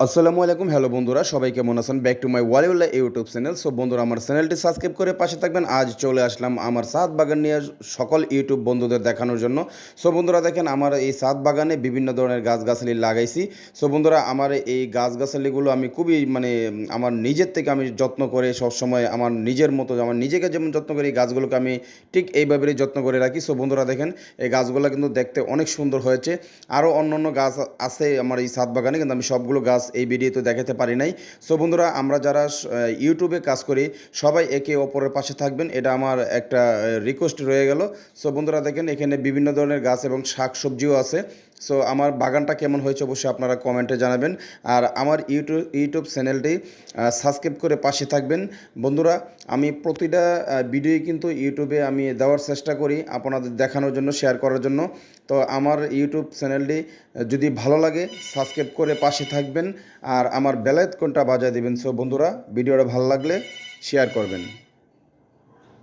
আসসালামু আলাইকুম, হ্যালো বন্ধুরা, সবাই কেমন আছেন? Back to my Waliullah YouTube channel. So বন্ধুরা, আমার চ্যানেলটি সাবস্ক্রাইব করে পাশে থাকবেন। আজ চলে আসলাম আমার ছাদ বাগান নিয়ে সকল ইউটিউব বন্ধুদের দেখানোর জন্য। সো বন্ধুরা দেখেন, আমার এই ছাদ বাগানে বিভিন্ন ধরনের গাছগাছালি লাগাইছি। সো বন্ধুরা, আমার এই গাছগাছালিগুলো আমি খুবই আমার নিজের থেকে আমি যত্ন করে সবসময় আমার নিজের মতো, আমার নিজেকে যেমন যত্ন করি, এই গাছগুলোকে আমি ঠিক এইভাবেই যত্ন করে রাখি। সো বন্ধুরা দেখেন, এই গাছগুলো কিন্তু দেখতে অনেক সুন্দর হয়েছে। আরও অন্য গাছ আছে আমার এই ছাদ বাগানে, কিন্তু আমি সবগুলো গাছ এই ভিডিওতে দেখাতে পারি নাই। সো বন্ধুরা, আমরা যারা ইউটিউবে কাজ করি সবাই একে অপরের পাশে থাকবেন, এটা আমার একটা রিকোয়েস্ট রয়ে গেল। সো বন্ধুরা দেখেন, এখানে বিভিন্ন ধরনের গাছ এবং শাক সবজিও আছে। সো আমার বাগানটা কেমন হয়েছে অবশ্যই আপনারা কমেন্টে জানাবেন। আর আমার ইউটিউব চ্যানেলটি সাবস্ক্রাইব করে পাশে থাকবেন। বন্ধুরা, আমি প্রতিটা ভিডিওই কিন্তু ইউটিউবে আমি দেওয়ার চেষ্টা করি আপনাদের দেখানোর জন্য, শেয়ার করার জন্য। তো আমার ইউটিউব চ্যানেলটি যদি ভালো লাগে সাবস্ক্রাইব করে পাশে থাকবেন আর আমার বেল আইকনটা বাজিয়ে দিবেন। সো বন্ধুরা, ভিডিওটা ভালো লাগলে শেয়ার করবেন।